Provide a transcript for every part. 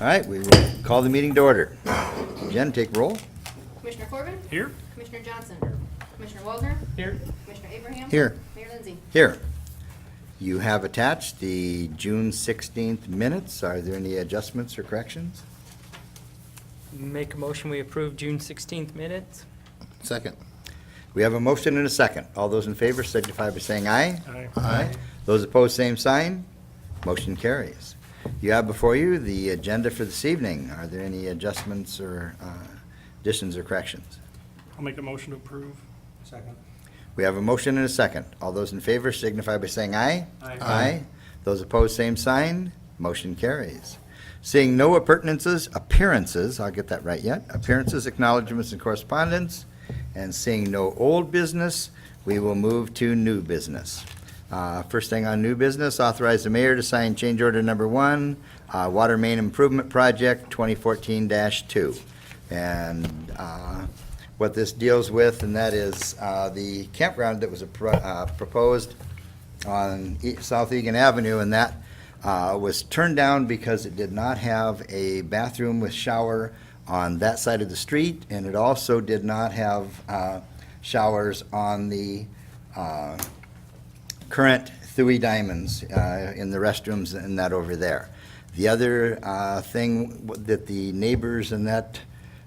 All right, we will call the meeting to order. Jen, take roll. Commissioner Corbin? Here? Commissioner Johnson? Commissioner Waldner? Here. Commissioner Abraham? Here. Mayor Lindsay? Here. You have attached the June 16th minutes. Are there any adjustments or corrections? Make a motion, we approve June 16th minutes. Second. We have a motion and a second. All those in favor signify by saying aye. Aye. Aye. Those opposed, same sign. Motion carries. You have before you the agenda for this evening. Are there any adjustments or additions or corrections? I'll make a motion to approve. Second. We have a motion and a second. All those in favor signify by saying aye. Aye. Aye. Those opposed, same sign. Motion carries. Seeing no appearances, I'll get that right yet, appearances, acknowledgements, and correspondence, and seeing no old business, we will move to new business. First thing on new business, authorize the mayor to sign change order number 1, Water Main Improvement Project 2014-2. And what this deals with, and that is the campground that was proposed on South Egan Avenue, and that was turned down because it did not have a bathroom with shower on that side of the street, and it also did not have showers on the current Thuy Diamonds in the restrooms and that over there. The other thing that the neighbors and that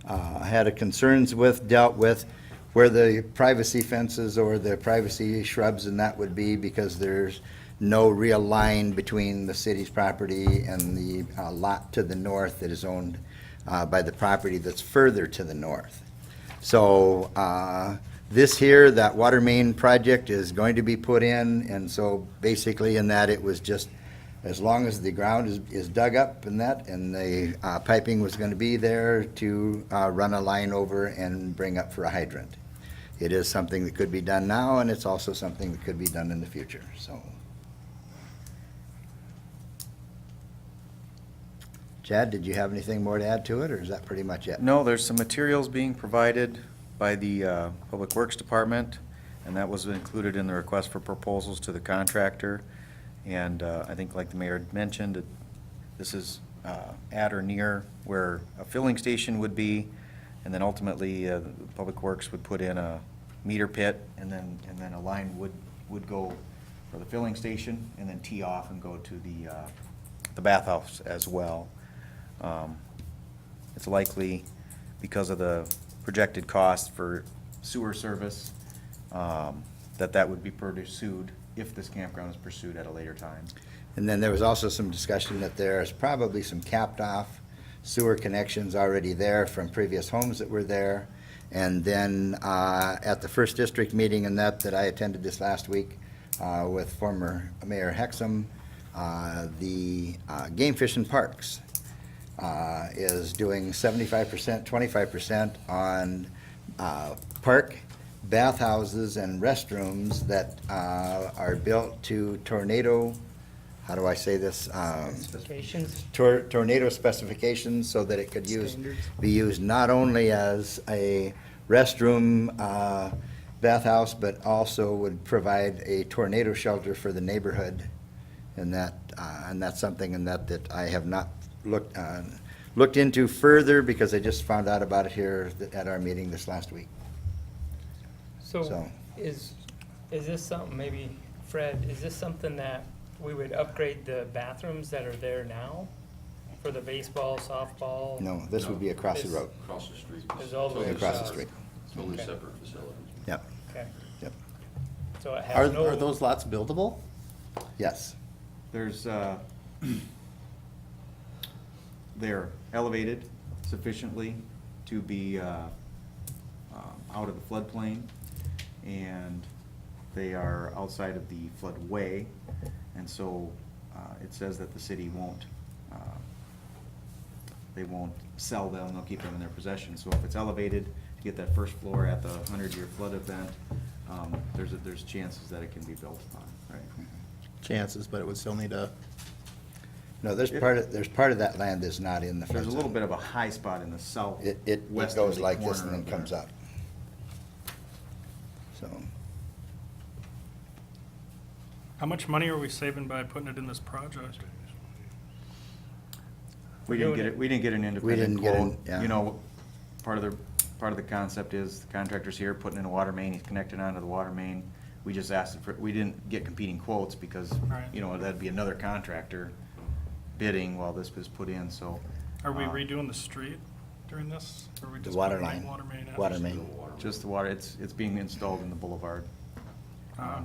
had concerns with, dealt with, where the privacy fences or the privacy shrubs and that would be, because there's no real line between the city's property and the lot to the north that is owned by the property that's further to the north. So this here, that water main project is going to be put in, and so basically in that it was just, as long as the ground is dug up and that, and the piping was going to be there to run a line over and bring up for a hydrant. It is something that could be done now, and it's also something that could be done in the future, so. Chad, did you have anything more to add to it, or is that pretty much it? No, there's some materials being provided by the Public Works Department, and that was included in the request for proposals to the contractor. And I think, like the mayor had mentioned, that this is at or near where a filling station would be, and then ultimately the Public Works would put in a meter pit, and then a line would go for the filling station, and then tee off and go to the bathhouse as well. It's likely, because of the projected cost for sewer service, that would be pursued if this campground is pursued at a later time. And then there was also some discussion that there's probably some capped off sewer connections already there from previous homes that were there. And then at the first district meeting and that I attended this last week with former Mayor Hexum, the Game Fish and Parks is doing 75%, 25% on park bathhouses and restrooms that are built to tornado, how do I say this? Specifications. Tornado specifications, so that it could Standards. be used not only as a restroom bathhouse, but also would provide a tornado shelter for the neighborhood. And that's something that I have not looked into further, because I just found out about it here at our meeting this last week. So So- is this something, maybe Fred, is this something that we would upgrade the bathrooms that are there now for the baseball, softball? No, this would be across the This- road. Across the street. Is all the way Across the across. street. Totally Okay. separate facilities. Yep, Okay, yep, so it Are, has no. are those lots buildable? yes. There's, they're elevated sufficiently to be out of the floodplain, and they are outside of the floodway, and so it says that the city won't, they won't sell them, they'll keep them in their possession. So if it's elevated to get that first floor at the 100-year flood event, there's chances that it can be built upon, right? Chances, but it would still need a, No, there's part of that land is not in the flood There's a zone. little bit of a high spot in the south. It goes like this and then comes up. So, How much money are we saving by putting it in this project? We didn't doing get it. it, we didn't get an independent didn't get an- quote. yeah. You know, part of the concept is the contractor's here, putting in a water main, he's connected onto the water main. We just asked for, we didn't get competing quotes because, Right. you know, that'd be another contractor bidding while this was put in, so. Are we uh, redoing the street during this? Or are we The just water putting line. Water main in? Water main. Just the water, it's being installed in the boulevard.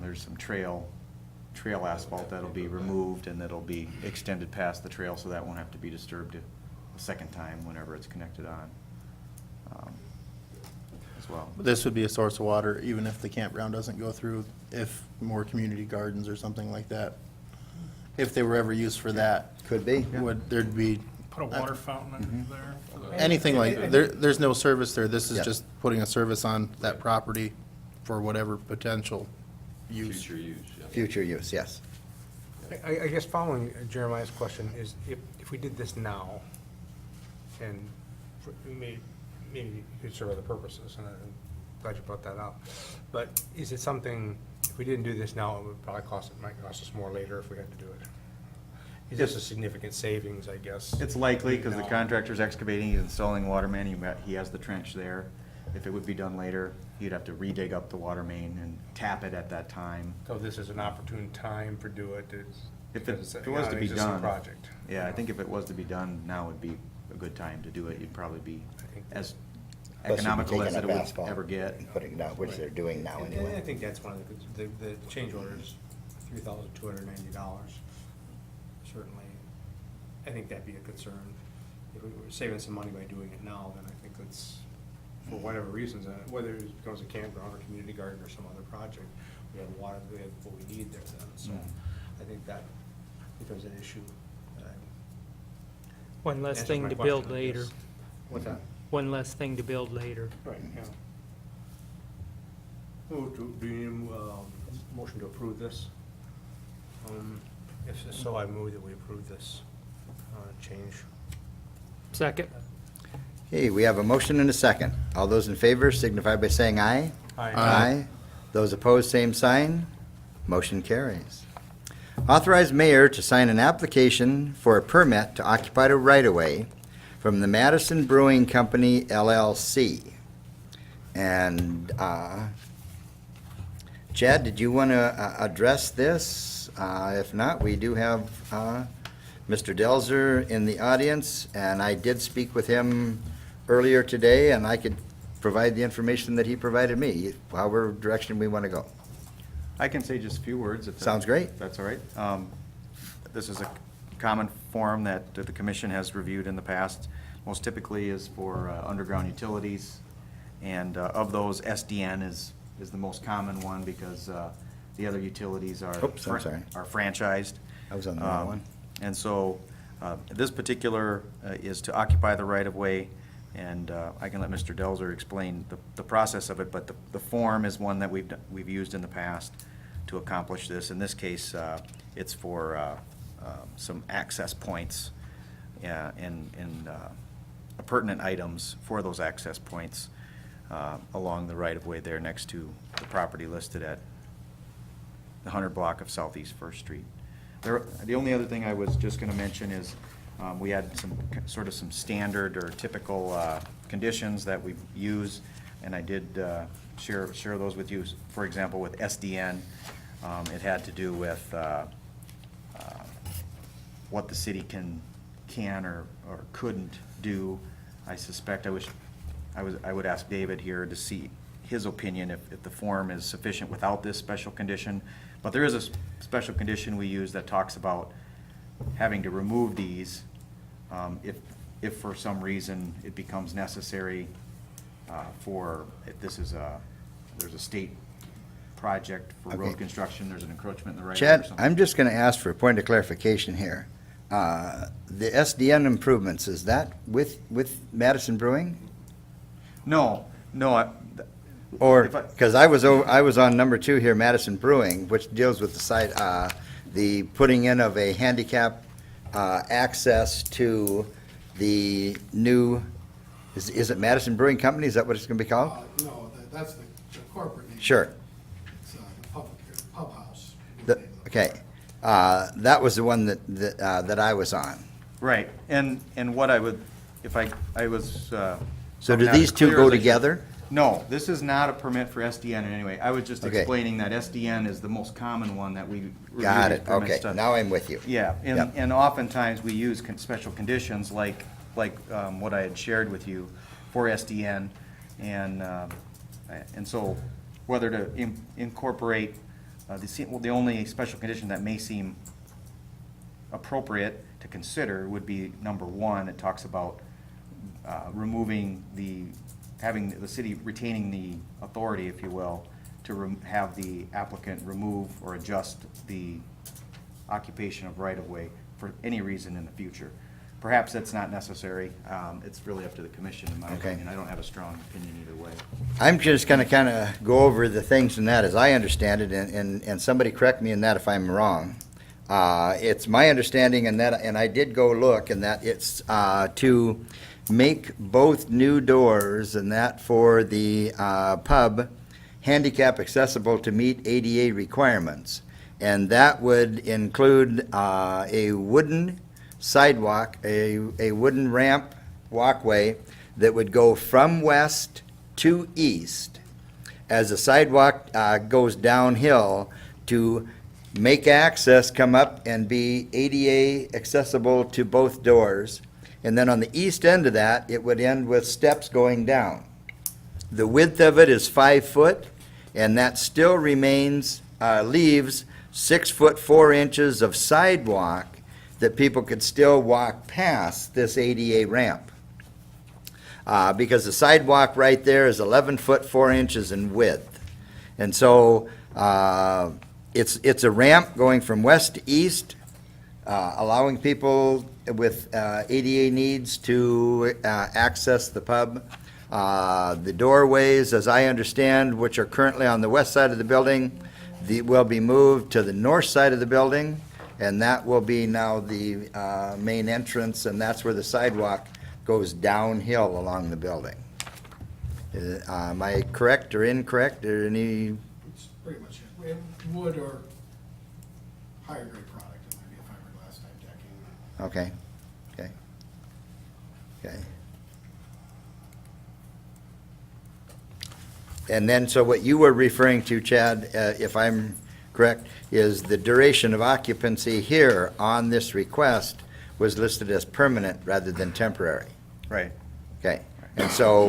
There's some trail asphalt that'll be removed and that'll be extended past the trail, so that won't have to be disturbed a second time whenever it's connected on, as well. This would be a source of water, even if the campground doesn't go through, if more community gardens or something like that. If they were ever used for that, Could be. would, there'd be Put a water fountain in there. for the- anything like, there's no service there. This is Yeah. just putting a service on that property for whatever potential use. Future use, yes. I guess following Jeremiah's question is, if we did this now, and maybe you could serve other purposes, and I'm glad you brought that up, but is it something, if we didn't do this now, it would probably might cost us more later if we had to do it? Is this a significant savings, I guess? It's likely, because the No. contractor's excavating, he's installing water main, he has the trench there. If it would be done later, he'd have to redig up the water main and tap it at that time. So this is an opportune time to do it, If because it it's was to an be existing done. project. Yeah, I think if it was to be done, now would be a good time to do it. You'd probably be I think- as Plus you'd be economical as taking it up would asphalt ever get. and putting it out, which they're doing now And anyway. I think that's one of the change orders, $3,290. Certainly, I think that'd be a concern. If we were saving some money by doing it now, then I think it's, for whatever reasons, whether it becomes a campground or community garden or some other project, we have water, we have what we need there then, so I think that becomes an issue. One less Answers thing my to question, build I later. guess. What's that? One less thing to build later. Right, yeah. Do you need a motion to approve this? If so, I move that we approve this change. Second? Okay, we have a motion and a second. All those in favor signify by saying aye. Aye. Those opposed, same sign. Motion carries. Authorize mayor to sign an application for a permit to occupy the right-of-way from the Madison Brewing Company LLC. And, Chad, did you want to address this? If not, we do have Mr. Delzer in the audience, and I did speak with him earlier today, and I could provide the information that he provided me, however direction we want to go. I can say just a few words. If Sounds great. if that's all right. This is a common form that the commission has reviewed in the past. Most typically is for underground utilities. And of those, SDN is the most common one because the other utilities are Oops, I'm sorry. are franchised. I was on the wrong one. And so this particular is to occupy the right-of-way, and I can let Mr. Delzer explain the process of it, but the form is one that we've used in the past to accomplish this. In this case, it's for some access points and pertinent items for those access points along the right-of-way there next to the property listed at the 100 block of Southeast First Street. The only other thing I was just going to mention is we had some standard or typical conditions that we use, and I did share those with you. For example, with SDN, it had to do with what the city can or couldn't do. I suspect I would ask David here to see his opinion if the form is sufficient without this special condition. But there is a special condition we use that talks about having to remove these if for some reason it becomes necessary if there's a state project for Okay. road construction, there's an encroachment in the right. Chad, I'm just going to ask for a point of clarification here. The SDN improvements, is that with Madison Brewing? No, Or, If I- because I was on number 2 here, Madison Brewing, which deals with the site, the putting in of a handicap access to the new, is it Madison Brewing Company? Is that what it's going to be called? No, that's the corporate name. Sure. It's the pub house. Okay. That was the one that I was on. Right, and what I would, if I was. So do not as these two clear go as I should- together? No, this is not a permit for SDN in any way. I was just Okay. explaining that SDN is the most common one that we. review Got these it, permits okay, to. now I'm with you. Yeah, Yep. and oftentimes we use special conditions like what I had shared with you for SDN. And so whether to incorporate, the only special condition that may seem appropriate to consider would be number one. It talks about removing having the city retaining the authority, if you will, to have the applicant remove or adjust the occupation of right-of-way for any reason in the future. Perhaps that's not necessary. It's really up to the commission, in my Okay. opinion. I don't have a strong opinion either way. I'm just gonna kinda go over the things in that as I understand it, and somebody correct me in that if I'm wrong. It's my understanding and that, and I did go look, and that it's, to make both new doors and that for the, pub handicap accessible to meet ADA requirements. And that would include, a wooden sidewalk, a wooden ramp walkway that would go from west to east as the sidewalk goes downhill to make access come up and be ADA accessible to both doors. And then on the east end of that, it would end with steps going down. The width of it is 5 foot, and that still remains, leaves 6 foot 4 inches of sidewalk that people could still walk past this ADA ramp. Because the sidewalk right there is 11 foot 4 inches in width. And so, it's a ramp going from west to east, allowing people with ADA needs to access the pub. The doorways, as I understand, which are currently on the west side of the building, will be moved to the north side of the building, and that will be now the main entrance, and that's where the sidewalk goes downhill along the building. Am I correct or incorrect, or any? It's pretty much it. We have wood or higher grade product, it might be a fiberglass type decking. Okay, okay. Okay. And then, so what you were referring to, Chad, if I'm correct, is the duration of occupancy here on this request was listed as permanent rather than temporary. Right. Okay, and so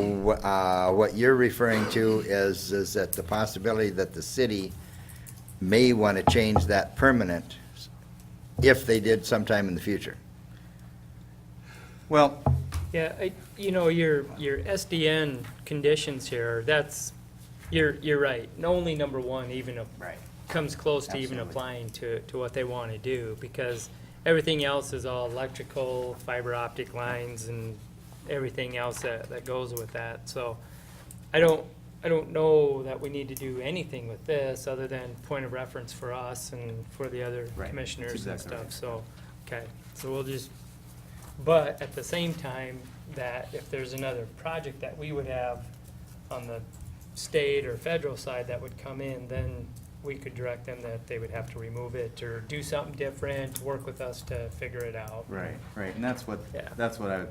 what you're referring to is that the possibility that the city may want to change that permanent if they did sometime in the future. Well, Yeah, your SDN conditions here, you're right. Only number one even right. comes close to even Absolutely. applying to what they want to do, because everything else is all electrical, fiber optic lines, and everything else that goes with that. So I don't know that we need to do anything with this other than point of reference for us and for the other Right. commissioners That's and exactly stuff. right. So, okay, so we'll just, but at the same time, that if there's another project that we would have on the state or federal side that would come in, then we could direct them that they would have to remove it or do something different, work with us to figure it out. Right, right, and that's what, Yeah. that's what I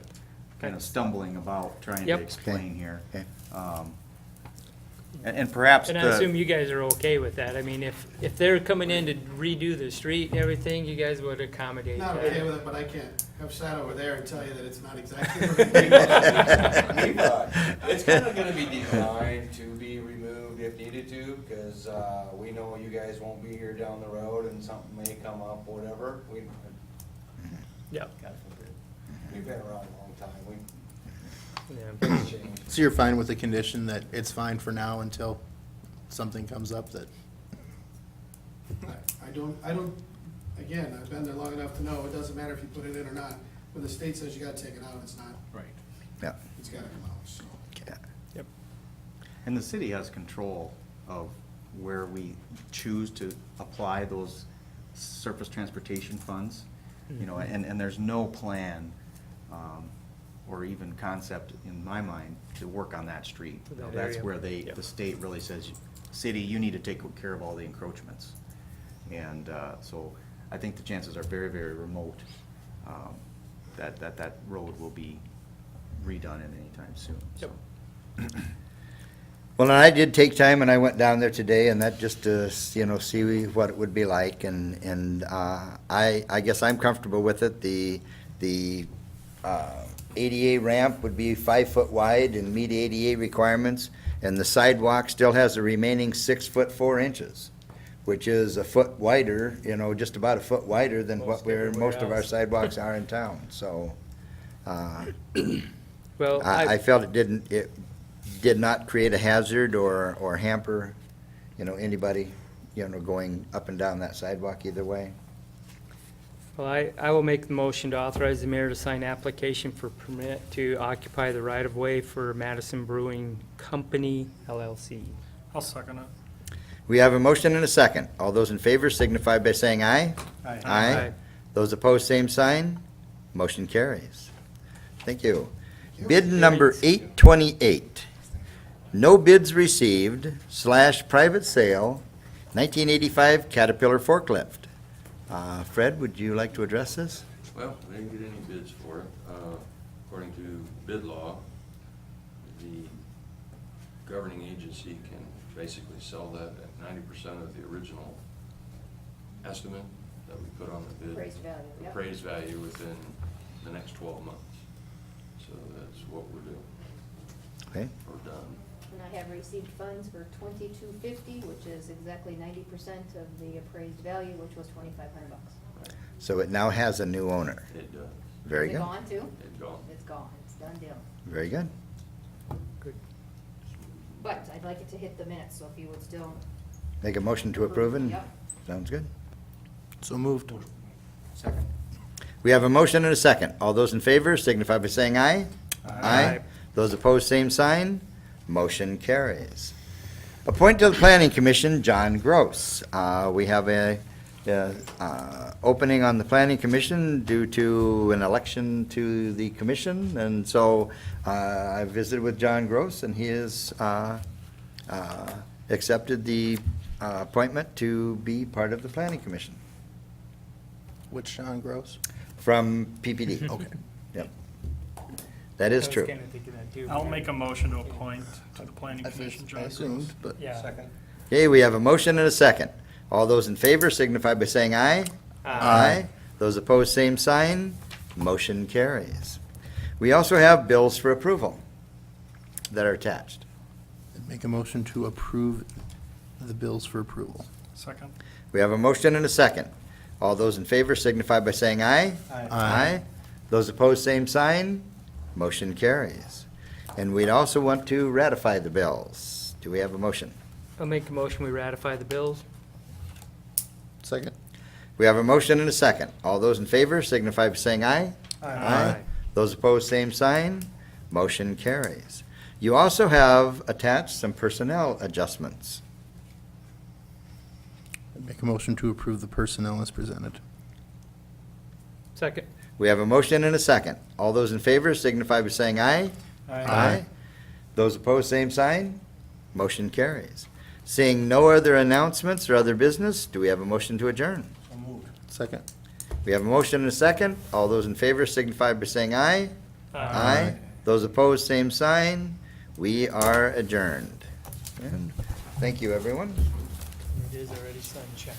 kind of stumbling about trying to Yep. explain here. Okay. And perhaps And I assume the, you guys are okay with that. I mean, if they're coming in to redo the street and everything, you guys would accommodate Not okay that. with it, but I can't have sat over there and tell you that it's not exactly what we need. It's kind of gonna be designed to be removed if needed to, because, we know you guys won't be here down the road and something may come up, whatever. Yeah, God forbid. We've been around a long time, yeah. things change. So you're fine with the condition that it's fine for now until something comes up that, I don't, again, I've been there long enough to know, it doesn't matter if you put it in or not. When the state says you gotta take it out, it's not, Right. Yeah. it's gotta come out, so. Yeah. and the city has control of where we choose to apply those surface transportation funds. You know, and there's no plan, or even concept in my mind to work on that street. For that That's area. where Yep. the state really says, city, you need to take care of all the encroachments. And, so I think the chances are very, very remote, that road will be redone at any time soon, so. Well, and I did take time and I went down there today and that just to, see what it would be like and I guess I'm comfortable with it. The ADA ramp would be 5 foot wide and meet ADA requirements, and the sidewalk still has the remaining 6 foot 4 inches, which is a foot wider, just about a foot wider than what most of our sidewalks are in town, so. Well, I felt it did not create a hazard or hamper, anybody, going up and down that sidewalk either way. Well, I will make the motion to authorize the mayor to sign application for permit to occupy the right-of-way for Madison Brewing Company LLC. I'll second it. We have a motion and a second. All those in favor signify by saying aye. Aye. Aye. Those opposed, same sign. Motion carries. Thank you. Bid number 828. No bids received / private sale, 1985 Caterpillar forklift. Fred, would you like to address this? Well, we didn't get any bids for it. According to bid law, the governing agency can basically sell that at 90% of the original estimate that we put on the bid. Appraised value, yep. Appraised value within the next 12 months. So that's what we're doing. Okay. We're done. And I have received funds for $2,250, which is exactly 90% of the appraised value, which was $2,500. So it now has a new owner. It does. Very Is it good. gone too? It's gone. It's gone, it's done deal. Very good. Good. But I'd like it to hit the minutes, so if you would still. Make a motion to approve it? Yep. Sounds good. So moved. Second. We have a motion and a second. All those in favor signify by saying aye. Aye. Those opposed, same sign. Motion carries. Appoint to the Planning Commission, John Gross. We have a opening on the Planning Commission due to an election to the commission, and so I visited with John Gross, and he has accepted the appointment to be part of the Planning Commission Which Sean Gross? from PPD. Okay. Yep. That is I was true. kinda thinking that too. I'll make a motion to appoint to the planning I commission, John Gross. assumed, but. Yeah. Second. Okay, we have a motion and a second. All those in favor signify by saying aye. Those opposed, same sign. Motion carries. We also have bills for approval that are attached. Make a motion to approve the bills for approval. Second. We have a motion and a second. All those in favor signify by saying aye. Aye. Those opposed, same sign. Motion carries. And we'd also want to ratify the bills. Do we have a motion? I'll make a motion, we ratify the bills. Second? We have a motion and a second. All those in favor signify by saying aye. Aye. Those opposed, same sign. Motion carries. You also have attached some personnel adjustments. Make a motion to approve the personnel as presented. Second. We have a motion and a second. All those in favor signify by saying aye. Aye. Those opposed, same sign. Motion carries. Seeing no other announcements or other business, do we have a motion to adjourn? So moved. Second? We have a motion and a second. All those in favor signify by saying aye. Aye. Those opposed, same sign. We are adjourned. And thank you, everyone. It is already sunshine.